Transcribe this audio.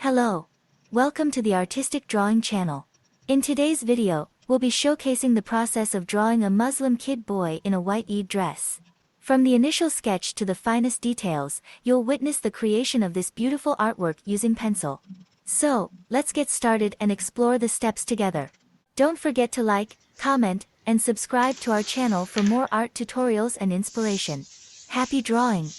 Hello. Welcome to the Artistic Drawing channel. In today's video, we'll be showcasing the process of drawing a Muslim kid boy in a white Eid dress. From the initial sketch to the finest details, you'll witness the creation of this beautiful artwork using pencil. So, let's get started and explore the steps together. Don't forget to like, comment, and subscribe to our channel for more art tutorials and inspiration. Happy drawing!